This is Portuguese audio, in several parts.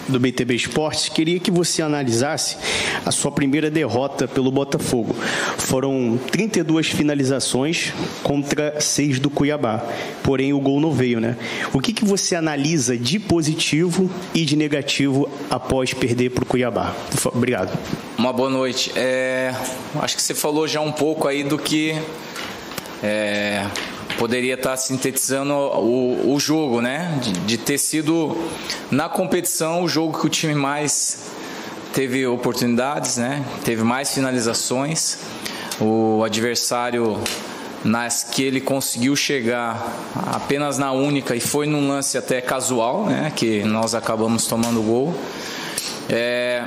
do BTB Esportes. Queria que você analisasse a sua primeira derrota pelo Botafogo. Foram 32 finalizações contra 6 do Cuiabá, porém o gol não veio, né? O que você analisa de positivo e de negativo após perder para o Cuiabá? Obrigado. Uma boa noite. Acho que você falou já um pouco aí do que poderia estar sintetizando o jogo, né? De ter sido, na competição, o jogo que o time mais teve oportunidades, né? Teve mais finalizações. O adversário, nas que ele conseguiu chegar apenas na única, e foi num lance até casual, né? Que nós acabamos tomando o gol.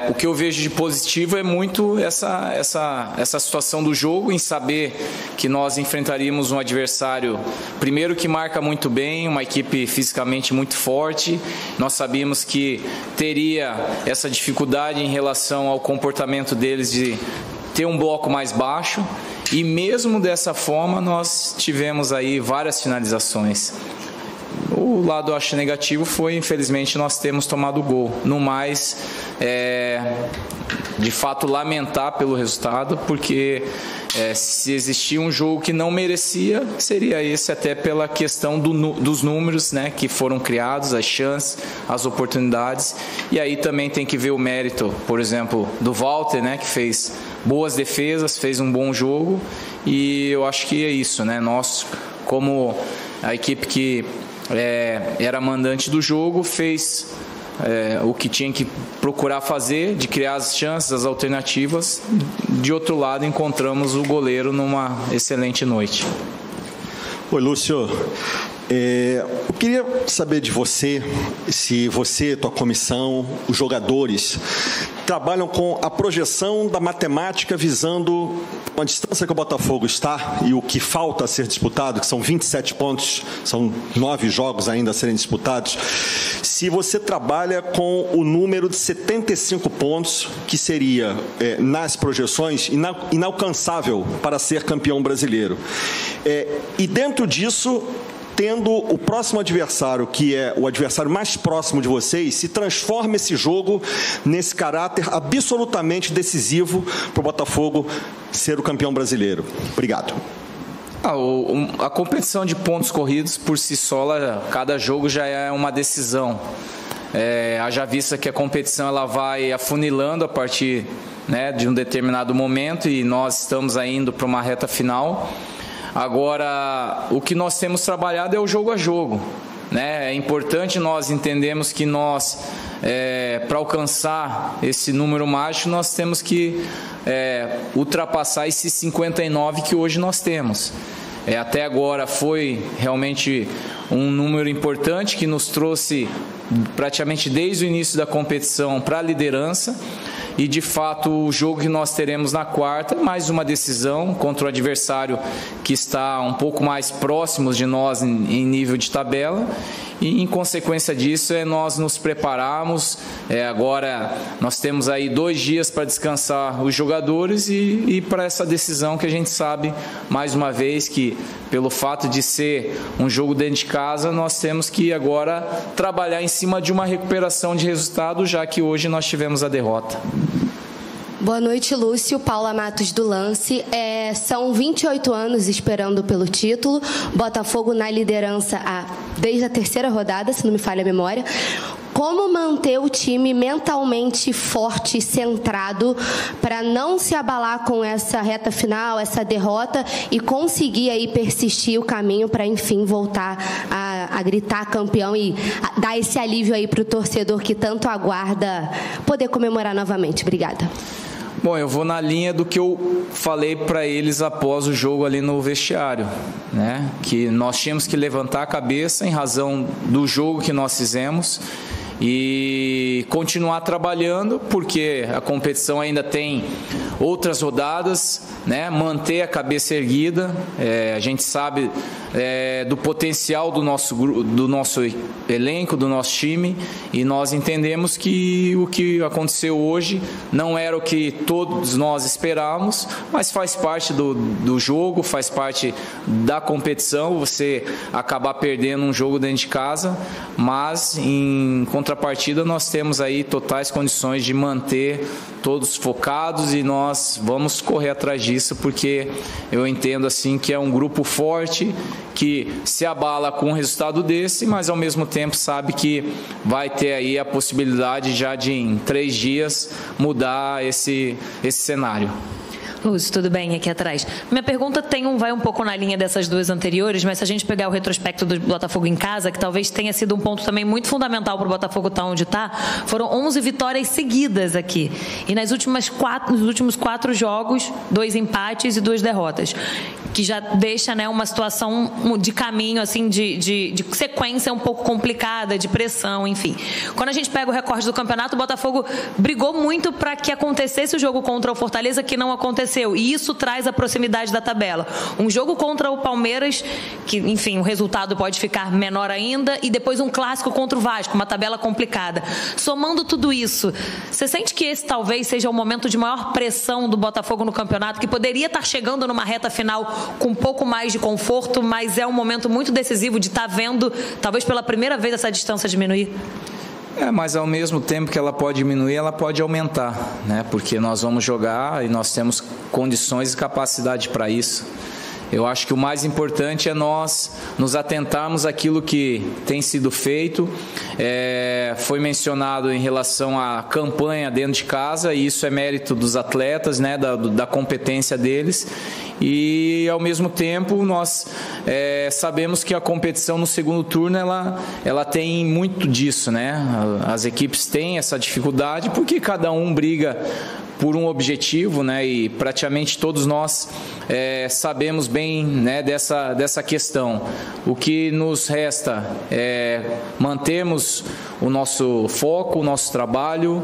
O que eu vejo de positivo é muito essa situação do jogo, em saber que nós enfrentaríamos um adversário, primeiro, que marca muito bem, uma equipe fisicamente muito forte. Nós sabíamos que teria essa dificuldade em relação ao comportamento deles de ter um bloco mais baixo, e mesmo dessa forma nós tivemos aí várias finalizações. O lado, eu acho, negativo foi, infelizmente, nós temos tomado o gol. No mais, de fato, lamentar pelo resultado, porque se existia um jogo que não merecia, seria esse, até pela questão dos números, né, que foram criados, as chances, as oportunidades. E aí também tem que ver o mérito, por exemplo, do Walter, né, que fez boas defesas, fez um bom jogo, e eu acho que é isso, né? Nós, como a equipe que era mandante do jogo, fez o que tinha que procurar fazer, de criar as chances, as alternativas. De outro lado, encontramos o goleiro numa excelente noite. Oi, Lúcio. Eu queria saber de você, se você, tua comissão, os jogadores, trabalham com a projeção da matemática visando a distância que o Botafogo está e o que falta a ser disputado, que são 27 pontos, são 9 jogos ainda a serem disputados. Se você trabalha com o número de 75 pontos, que seria, nas projeções, inalcançável para ser campeão brasileiro. E dentro disso, tendo o próximo adversário, que é o adversário mais próximo de vocês, se transforma esse jogo nesse caráter absolutamente decisivo para o Botafogo ser o campeão brasileiro. Obrigado. A competição de pontos corridos, por si só, cada jogo já é uma decisão. Haja vista que a competição ela vai afunilando a partir, né, de um determinado momento, e nós estamos indo para uma reta final. Agora, o que nós temos trabalhado é o jogo a jogo, né? É importante nós entendermos que nós, para alcançar esse número mágico, nós temos que ultrapassar esses 59 que hoje nós temos. Até agora foi realmente um número importante que nos trouxe praticamente desde o início da competição para a liderança. E, de fato, o jogo que nós teremos na quarta, mais uma decisão contra o adversário que está um pouco mais próximo de nós em nível de tabela. E, em consequência disso, nós nos prepararmos. Agora, nós temos aí 2 dias para descansar os jogadores e para essa decisão que a gente sabe, mais uma vez, que pelo fato de ser um jogo dentro de casa, nós temos que agora trabalhar em cima de uma recuperação de resultado, já que hoje nós tivemos a derrota. Boa noite, Lúcio. Paula Matos do Lance. São 28 anos esperando pelo título. Botafogo na liderança desde a 3ª rodada, se não me falha a memória. Como manter o time mentalmente forte e centrado para não se abalar com essa reta final, essa derrota, e conseguir aí persistir o caminho para, enfim, voltar a gritar campeão e dar esse alívio aí para o torcedor que tanto aguarda poder comemorar novamente? Obrigada. Bom, eu vou na linha do que eu falei para eles após o jogo ali no vestiário, né? Que nós tínhamos que levantar a cabeça em razão do jogo que nós fizemos e continuar trabalhando, porque a competição ainda tem outras rodadas, né? Manter a cabeça erguida. A gente sabe do potencial do nosso elenco, do nosso time, e nós entendemos que o que aconteceu hoje não era o que todos nós esperávamos, mas faz parte do jogo, faz parte da competição, você acabar perdendo um jogo dentro de casa, mas em contrapartida contrapartida, nós temos aí totais condições de manter todos focados e nós vamos correr atrás disso, porque eu entendo assim que é um grupo forte, que se abala com um resultado desse, mas ao mesmo tempo sabe que vai ter aí a possibilidade já de em 3 dias mudar esse cenário. Lúcio, tudo bem aqui atrás? Minha pergunta vai um pouco na linha dessas duas anteriores, mas se a gente pegar o retrospecto do Botafogo em casa, que talvez tenha sido um ponto também muito fundamental para o Botafogo estar onde está, foram 11 vitórias seguidas aqui. E nos últimos 4 jogos, 2 empates e 2 derrotas. Que já deixa, né, uma situação de caminho, assim, de sequência um pouco complicada, de pressão, enfim. Quando a gente pega o recorte do campeonato, o Botafogo brigou muito para que acontecesse o jogo contra o Fortaleza, que não aconteceu. E isso traz a proximidade da tabela. Um jogo contra o Palmeiras, que, enfim, o resultado pode ficar menor ainda, e depois um clássico contra o Vasco, uma tabela complicada. Somando tudo isso, você sente que esse talvez seja o momento de maior pressão do Botafogo no campeonato, que poderia estar chegando numa reta final com um pouco mais de conforto, mas é um momento muito decisivo de estar vendo, talvez pela primeira vez, essa distância diminuir? Mas ao mesmo tempo que ela pode diminuir, ela pode aumentar, né? Porque nós vamos jogar e nós temos condições e capacidade para isso. Eu acho que o mais importante é nós nos atentarmos àquilo que tem sido feito. Foi mencionado em relação à campanha dentro de casa, e isso é mérito dos atletas, né, da competência deles. E, ao mesmo tempo, nós sabemos que a competição no segundo turno, ela tem muito disso, né? As equipes têm essa dificuldade porque cada um briga por um objetivo, né? E praticamente todos nós sabemos bem, né, dessa questão. O que nos resta é mantermos o nosso foco, o nosso trabalho,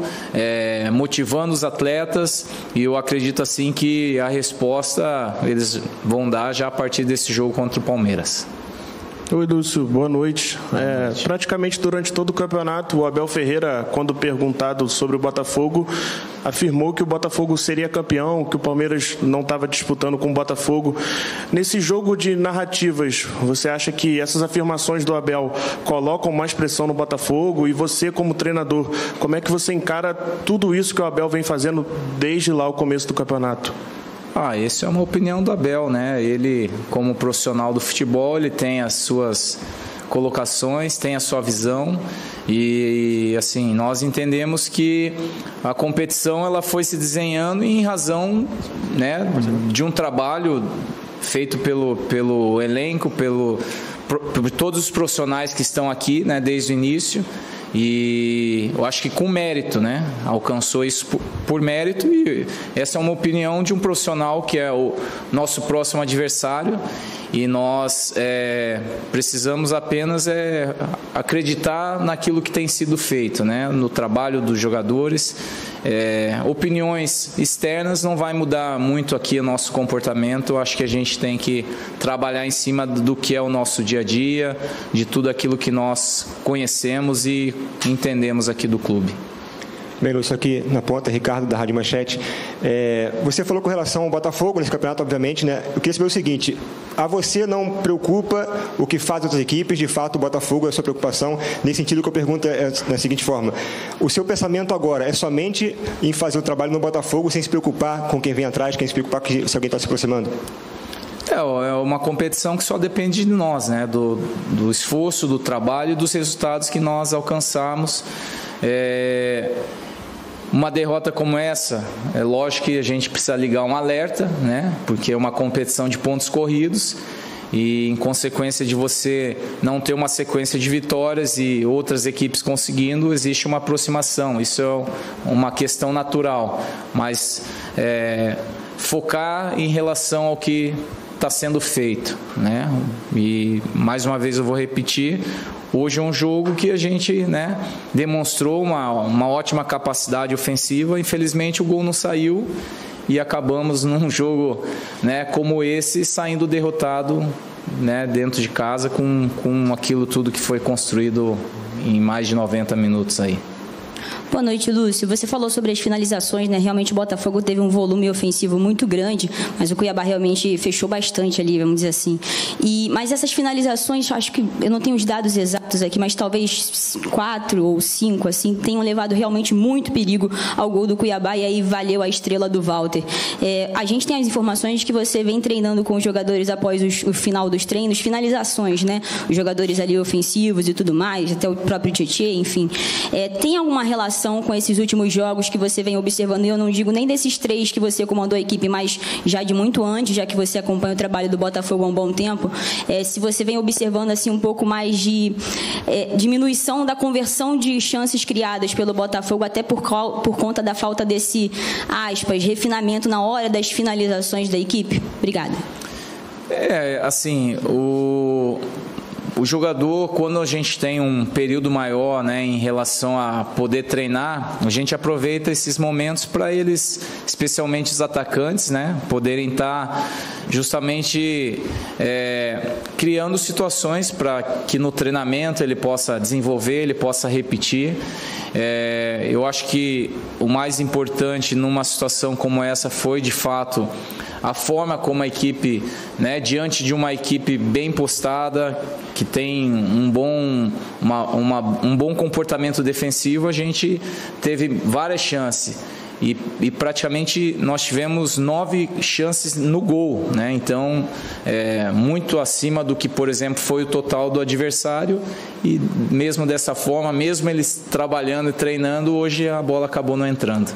motivando os atletas, e eu acredito assim que a resposta eles vão dar já a partir desse jogo contra o Palmeiras. Oi, Lúcio, boa noite. Praticamente durante todo o campeonato, o Abel Ferreira, quando perguntado sobre o Botafogo, afirmou que o Botafogo seria campeão, que o Palmeiras não estava disputando com o Botafogo. Nesse jogo de narrativas, você acha que essas afirmações do Abel colocam mais pressão no Botafogo? E você, como treinador, como é que você encara tudo isso que o Abel vem fazendo desde lá o começo do campeonato? Essa é uma opinião do Abel, né? Ele, como profissional do futebol, ele tem as suas colocações, tem a sua visão, e assim, nós entendemos que a competição ela foi se desenhando em razão, né, de um trabalho feito pelo elenco, por todos os profissionais que estão aqui, né, desde o início. E eu acho que com mérito, né? Alcançou isso por mérito, e essa é uma opinião de um profissional que é o nosso próximo adversário, e nós precisamos apenas acreditar naquilo que tem sido feito, né? No trabalho dos jogadores. Opiniões externas não vai mudar muito aqui o nosso comportamento. Eu acho que a gente tem que trabalhar em cima do que é o nosso dia a dia, de tudo aquilo que nós conhecemos e entendemos aqui do clube. Bem, Lúcio, aqui na ponta, Ricardo, da Rádio Manchete. Você falou com relação ao Botafogo nesse campeonato, obviamente, né? Eu queria saber o seguinte: a você não preocupa o que fazem outras equipes? De fato, o Botafogo é a sua preocupação? Nesse sentido, que eu pergunto é da seguinte forma: o seu pensamento agora é somente em fazer o trabalho no Botafogo, sem se preocupar com quem vem atrás, sem se preocupar se alguém está se aproximando? É uma competição que só depende de nós, né? Do esforço, do trabalho e dos resultados que nós alcançamos. Uma derrota como essa, é lógico que a gente precisa ligar um alerta, né? Porque é uma competição de pontos corridos, e em consequência de você não ter uma sequência de vitórias e outras equipes conseguindo, existe uma aproximação. Isso é uma questão natural, mas focar em relação ao que está sendo feito, né? E mais uma vez eu vou repetir: hoje é um jogo que a gente, né, demonstrou uma ótima capacidade ofensiva. Infelizmente o gol não saiu e acabamos num jogo, né, como esse, saindo derrotado, né, dentro de casa com aquilo tudo que foi construído em mais de 90 minutos aí. Boa noite, Lúcio. Você falou sobre as finalizações, né? Realmente o Botafogo teve um volume ofensivo muito grande, mas o Cuiabá realmente fechou bastante ali, vamos dizer assim. Mas essas finalizações, acho que eu não tenho os dados exatos aqui, mas talvez 4 ou 5, assim, tenham levado realmente muito perigo ao gol do Cuiabá e aí valeu a estrela do Walter. A gente tem as informações que você vem treinando com os jogadores após o final dos treinos, finalizações, né? Os jogadores ali ofensivos e tudo mais, até o próprio Tietê, enfim. Tem alguma relação com esses últimos jogos que você vem observando? E eu não digo nem desses 3 que você comandou a equipe, mas já de muito antes, já que você acompanha o trabalho do Botafogo há um bom tempo, se você vem observando assim um pouco mais de diminuição da conversão de chances criadas pelo Botafogo, até por conta da falta desse, aspas, refinamento na hora das finalizações da equipe? Obrigada. Assim, o jogador, quando a gente tem um período maior, né, em relação a poder treinar, a gente aproveita esses momentos para eles, especialmente os atacantes, né, poderem estar justamente criando situações para que no treinamento ele possa desenvolver, ele possa repetir. Eu acho que o mais importante numa situação como essa foi, de fato, a forma como a equipe, né, diante de uma equipe bem postada, que tem um bom comportamento defensivo, a gente teve várias chances. E praticamente nós tivemos 9 chances no gol, né? Então, muito acima do que, por exemplo, foi o total do adversário. E mesmo dessa forma, mesmo eles trabalhando e treinando, hoje a bola acabou não entrando.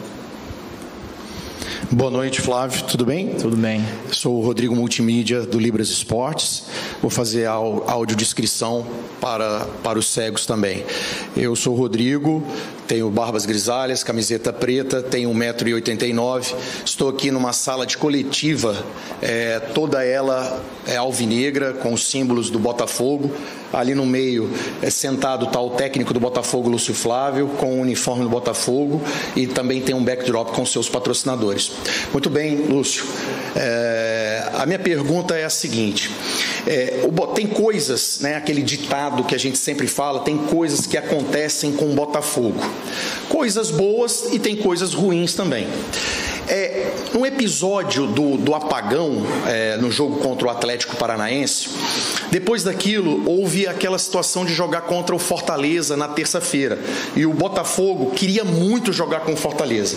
Boa noite, Flávio. Tudo bem? Tudo bem. Sou o Rodrigo Multimídia, do Libras Esportes. Vou fazer a audiodescrição para os cegos também. Eu sou o Rodrigo, tenho barbas grisalhas, camiseta preta, tenho 1,89 m. Estou aqui numa sala de coletiva, toda ela alvinegra, com os símbolos do Botafogo. Ali no meio, sentado está o técnico do Botafogo, Lúcio Flávio, com o uniforme do Botafogo, e também tem um backdrop com seus patrocinadores. Muito bem, Lúcio. A minha pergunta é a seguinte. Tem coisas, né, aquele ditado que a gente sempre fala, tem coisas que acontecem com o Botafogo. Coisas boas e tem coisas ruins também. No episódio do apagão, no jogo contra o Atlético Paranaense, depois daquilo, houve aquela situação de jogar contra o Fortaleza na terça-feira. E o Botafogo queria muito jogar com o Fortaleza.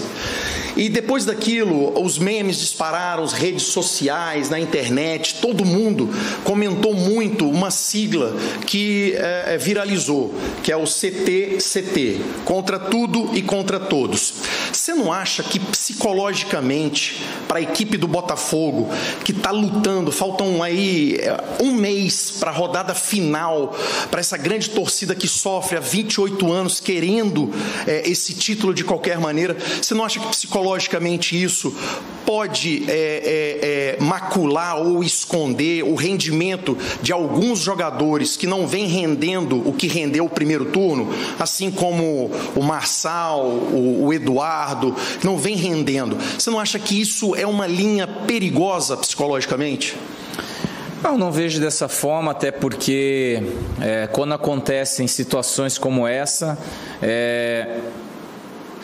E depois daquilo, os memes dispararam, as redes sociais, na internet, todo mundo comentou muito uma sigla que viralizou, que é o CTCT, contra tudo e contra todos. Você não acha que psicologicamente, para a equipe do Botafogo, que está lutando, faltam aí um mês para a rodada final, para essa grande torcida que sofre há 28 anos querendo esse título de qualquer maneira, você não acha que psicologicamente isso pode macular ou esconder o rendimento de alguns jogadores que não vem rendendo o que rendeu o primeiro turno, assim como o Marçal, o Eduardo, não vem rendendo? Você não acha que isso é uma linha perigosa psicologicamente? Eu não vejo dessa forma, até porque quando acontecem situações como essa,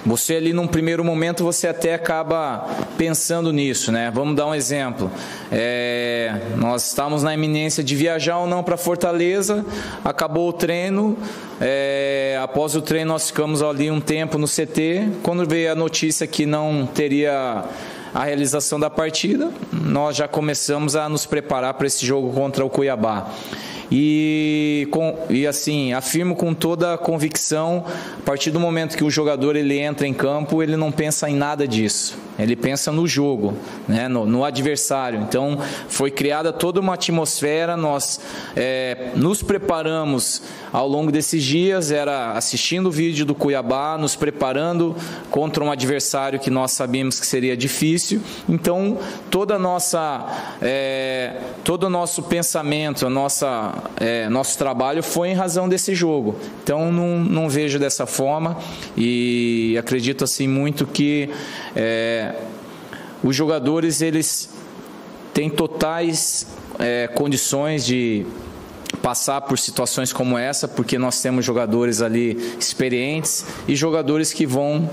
você ali num primeiro momento você até acaba pensando nisso, né? Vamos dar um exemplo. Nós estávamos na iminência de viajar ou não para Fortaleza, acabou o treino, após o treino nós ficamos ali um tempo no CT, quando veio a notícia que não teria a realização da partida, nós já começamos a nos preparar para esse jogo contra o Cuiabá. E assim, afirmo com toda a convicção, a partir do momento que o jogador ele entra em campo, ele não pensa em nada disso. Ele pensa no jogo, né, no adversário. Então, foi criada toda uma atmosfera, nós nos preparamos ao longo desses dias, era assistindo o vídeo do Cuiabá, nos preparando contra um adversário que nós sabíamos que seria difícil. Então, todo o nosso pensamento, nosso trabalho foi em razão desse jogo. Então, não vejo dessa forma e acredito assim muito que os jogadores eles têm totais condições de passar por situações como essa, porque nós temos jogadores ali experientes e jogadores que vão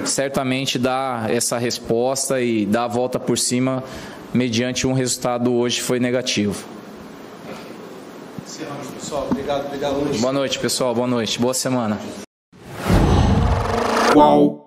certamente dar essa resposta e dar a volta por cima mediante um resultado hoje foi negativo. Encerramos, pessoal. Obrigado, Lúcio. Boa noite, pessoal. Boa noite. Boa semana. Qual?